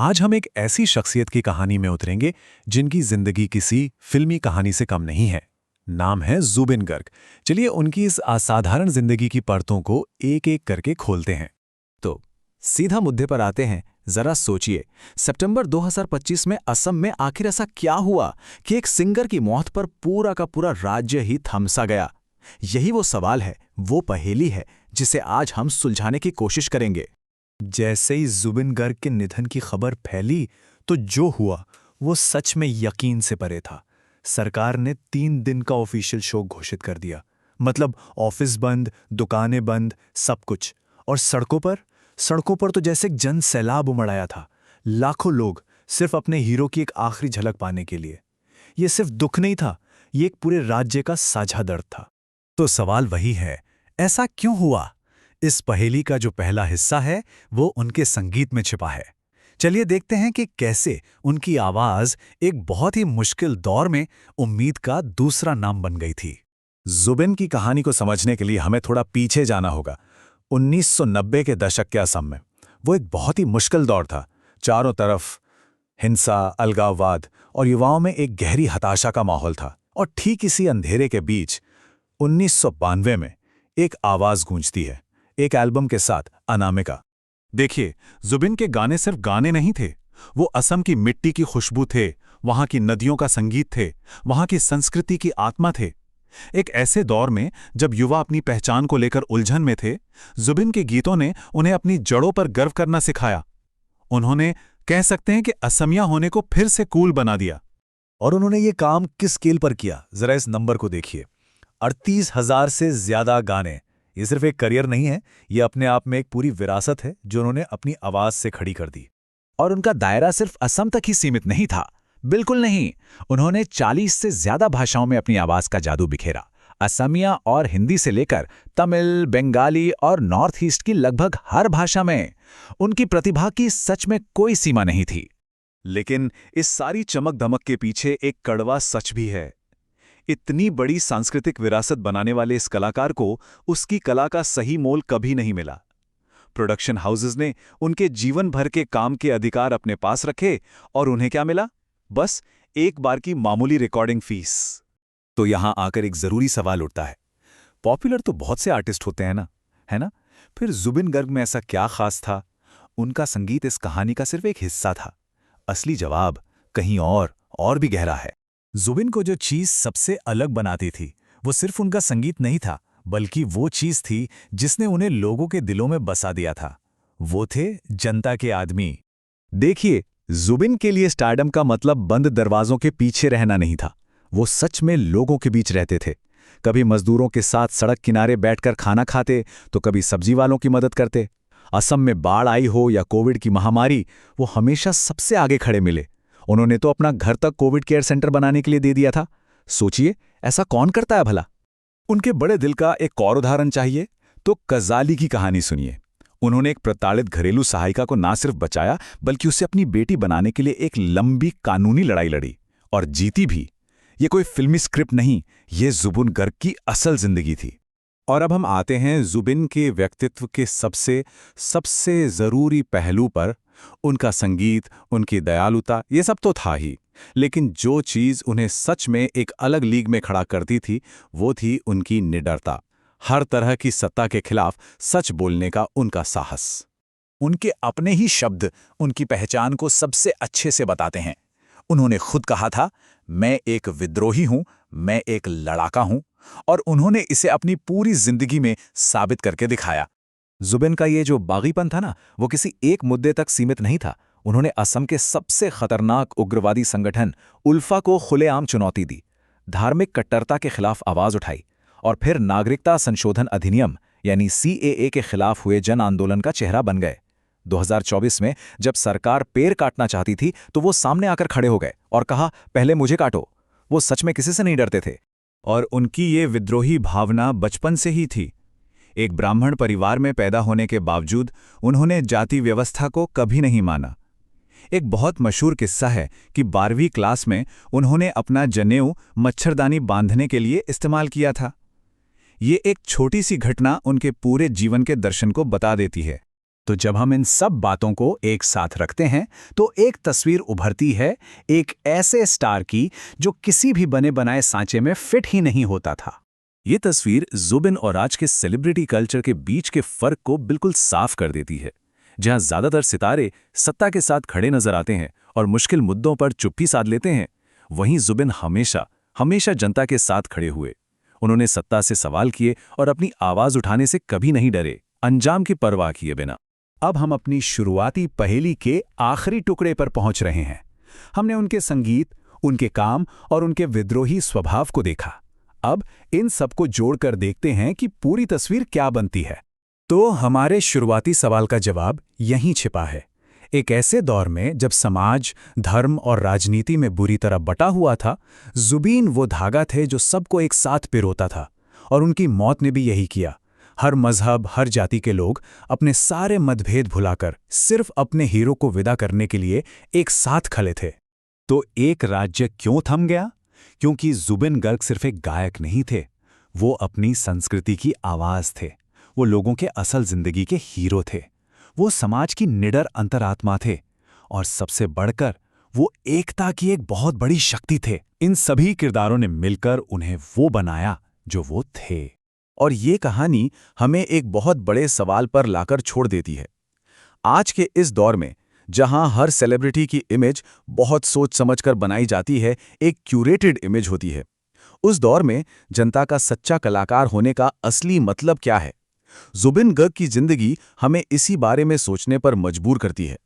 आज हम एक ऐसी शख्सियत की कहानी में उतरेंगे जिनकी जिंदगी किसी फिल्मी कहानी से कम नहीं है। नाम है जुबिन गर्ग। चलिए उनकी इस असाधारण जिंदगी की परतों को एक एक करके खोलते हैं। तो सीधा मुद्दे पर आते हैं। जरा सोचिए, सितंबर 2025 में असम में आखिर ऐसा क्या हुआ कि एक सिंगर की मौत पर पूरा का पूरा राज्य ही थमसा गया। यही वो सवाल है, वो पहेली है जिसे आज हम सुलझाने की कोशिश करेंगे। जैसे ही जुबिन गर्ग के निधन की खबर फैली तो जो हुआ वो सच में यकीन से परे था। सरकार ने 3 दिन का ऑफिशियल शोक घोषित कर दिया। मतलब ऑफिस बंद, दुकानें बंद, सब कुछ। और सड़कों पर तो जैसे एक जन सैलाब उमड़ आया था। लाखों लोग सिर्फ अपने हीरो की एक आखिरी झलक पाने के लिए। ये सिर्फ दुख नहीं था, ये एक पूरे राज्य का साझा दर्द था। तो सवाल वही है, ऐसा क्यों हुआ? इस पहेली का जो पहला हिस्सा है वो उनके संगीत में छिपा है। चलिए देखते हैं कि कैसे उनकी आवाज एक बहुत ही मुश्किल दौर में उम्मीद का दूसरा नाम बन गई थी। जुबिन की कहानी को समझने के लिए हमें थोड़ा पीछे जाना होगा। 1990 के दशक के असम में वो एक बहुत ही मुश्किल दौर था। चारों तरफ हिंसा, अलगाववाद और युवाओं में एक गहरी हताशा का माहौल था। और ठीक इसी अंधेरे के बीच 1992 में एक आवाज गूंजती है, एक एल्बम के साथ, अनामिका। देखिए, जुबिन के गाने सिर्फ गाने नहीं थे, वो असम की मिट्टी की खुशबू थे, वहां की नदियों का संगीत थे, वहां की संस्कृति की आत्मा थे। एक ऐसे दौर में जब युवा अपनी पहचान को लेकर उलझन में थे, जुबिन के गीतों ने उन्हें अपनी जड़ों पर गर्व करना सिखाया। उन्होंने, कह सकते हैं कि असमिया होने को फिर से कूल बना दिया। और उन्होंने ये काम किस स्केल पर किया, जरा इस नंबर को देखिए। 38,000 से ज्यादा गाने। ये सिर्फ एक करियर नहीं है, ये अपने आप में एक पूरी विरासत है जो उन्होंने अपनी आवाज से खड़ी कर दी। और उनका दायरा सिर्फ असम तक ही सीमित नहीं था, बिल्कुल नहीं। उन्होंने 40 से ज्यादा भाषाओं में अपनी आवाज का जादू बिखेरा। असमिया और हिंदी से लेकर तमिल, बंगाली और नॉर्थ ईस्ट की लगभग हर भाषा में उनकी प्रतिभा की सच में कोई सीमा नहीं थी। लेकिन इस सारी चमक धमक के पीछे एक कड़वा सच भी है। इतनी बड़ी सांस्कृतिक विरासत बनाने वाले इस कलाकार को उसकी कला का सही मोल कभी नहीं मिला। प्रोडक्शन हाउसेस ने उनके जीवन भर के काम के अधिकार अपने पास रखे और उन्हें क्या मिला? बस एक बार की मामूली रिकॉर्डिंग फीस। तो यहां आकर एक जरूरी सवाल उठता है, पॉपुलर तो बहुत से आर्टिस्ट होते हैं ना, है ना? फिर जुबिन गर्ग में ऐसा क्या खास था? उनका संगीत इस कहानी का सिर्फ एक हिस्सा था। असली जवाब कहीं और भी गहरा है। जुबिन को जो चीज सबसे अलग बनाती थी वो सिर्फ उनका संगीत नहीं था, बल्कि वो चीज थी जिसने उन्हें लोगों के दिलों में बसा दिया था। वो थे जनता के आदमी। देखिए, जुबिन के लिए स्टारडम का मतलब बंद दरवाजों के पीछे रहना नहीं था। वो सच में लोगों के बीच रहते थे। कभी मजदूरों के साथ सड़क किनारे बैठकर खाना खाते तो कभी सब्जी वालों की मदद करते। असम में बाढ़ आई हो या कोविड की महामारी, वो हमेशा सबसे आगे खड़े मिले। उन्होंने तो अपना घर तक कोविड केयर सेंटर बनाने के लिए दे दिया था। सोचिए, ऐसा कौन करता है भला? उनके बड़े दिल का एक और उदाहरण चाहिए तो कजाली की कहानी सुनिए। उन्होंने एक प्रताड़ित घरेलू सहायिका को ना सिर्फ बचाया, बल्कि उसे अपनी बेटी बनाने के लिए एक लंबी कानूनी लड़ाई लड़ी और जीती भी। ये कोई फिल्मी स्क्रिप्ट नहीं, ये जुबिन गर्ग की असल जिंदगी थी। और अब हम आते हैं जुबिन के व्यक्तित्व के सबसे जरूरी पहलू पर। उनका संगीत, उनकी दयालुता, ये सब तो था ही, लेकिन जो चीज उन्हें सच में एक अलग लीग में खड़ा करती थी वो थी उनकी निडरता। हर तरह की सत्ता के खिलाफ सच बोलने का उनका साहस। उनके अपने ही शब्द उनकी पहचान को सबसे अच्छे से बताते हैं। उन्होंने खुद कहा था, मैं एक विद्रोही हूं, मैं एक लड़ाका हूं, और उन्होंने इसे अपनी पूरी जिंदगी में साबित करके दिखाया। जुबिन का ये जो बागीपन था ना, वो किसी एक मुद्दे तक सीमित नहीं था। उन्होंने असम के सबसे खतरनाक उग्रवादी संगठन उल्फा को खुलेआम चुनौती दी, धार्मिक कट्टरता के खिलाफ आवाज उठाई, और फिर नागरिकता संशोधन अधिनियम यानी CAA के खिलाफ हुए जन आंदोलन का चेहरा बन गए। 2024 में जब सरकार पेड़ काटना चाहती थी तो वो सामने आकर खड़े हो गए और कहा, पहले मुझे काटो। वो सच में किसी से नहीं डरते थे। और उनकी ये विद्रोही भावना बचपन से ही थी। एक ब्राह्मण परिवार में पैदा होने के बावजूद उन्होंने जाति व्यवस्था को कभी नहीं माना। एक बहुत मशहूर किस्सा है कि 12वीं क्लास में उन्होंने अपना जनेऊ मच्छरदानी बांधने के लिए इस्तेमाल किया था। ये एक छोटी सी घटना उनके पूरे जीवन के दर्शन को बता देती है। तो जब हम इन सब बातों को एक साथ रखते हैं तो एक तस्वीर उभरती है, एक ऐसे स्टार की जो किसी भी बने बनाए सांचे में फिट ही नहीं होता था। ये तस्वीर जुबिन और आज के सेलिब्रिटी कल्चर के बीच के फर्क को बिल्कुल साफ कर देती है। जहां ज्यादातर सितारे सत्ता के साथ खड़े नजर आते हैं और मुश्किल मुद्दों पर चुप्पी साध लेते हैं, वहीं जुबिन हमेशा जनता के साथ खड़े हुए। उन्होंने सत्ता से सवाल किए और अपनी आवाज उठाने से कभी नहीं डरे, अंजाम की परवाह किए बिना। अब हम अपनी शुरुआती पहेली के आखिरी टुकड़े पर पहुंच रहे हैं। हमने उनके संगीत, उनके काम और उनके विद्रोही स्वभाव को देखा। अब इन सबको जोड़कर देखते हैं कि पूरी तस्वीर क्या बनती है। तो हमारे शुरुआती सवाल का जवाब यहीं छिपा है। एक ऐसे दौर में जब समाज, धर्म और राजनीति में बुरी तरह बटा हुआ था, जुबीन वो धागा थे जो सबको एक साथ पिरोता था, और उनकी मौत ने भी यही किया। हर मजहब, हर जाति के लोग अपने सारे मतभेद भुलाकर सिर्फ अपने हीरो को विदा करने के लिए एक साथ खड़े थे। तो एक राज्य क्यों थम गया? क्योंकि जुबिन गर्ग सिर्फ एक गायक नहीं थे, वो अपनी संस्कृति की आवाज थे। वो लोगों के असल जिंदगी के हीरो थे। वो समाज की निडर अंतरात्मा थे, और सबसे बढ़कर वो एकता की एक बहुत बड़ी शक्ति थे। इन सभी किरदारों ने मिलकर उन्हें वो बनाया जो वो थे। और ये कहानी हमें एक बहुत बड़े सवाल पर लाकर छोड़ देती है। आज के इस दौर में जहां हर सेलिब्रिटी की इमेज बहुत सोच समझकर बनाई जाती है, एक क्यूरेटेड इमेज होती है, उस दौर में जनता का सच्चा कलाकार होने का असली मतलब क्या है? जुबिन गर्ग की जिंदगी हमें इसी बारे में सोचने पर मजबूर करती है।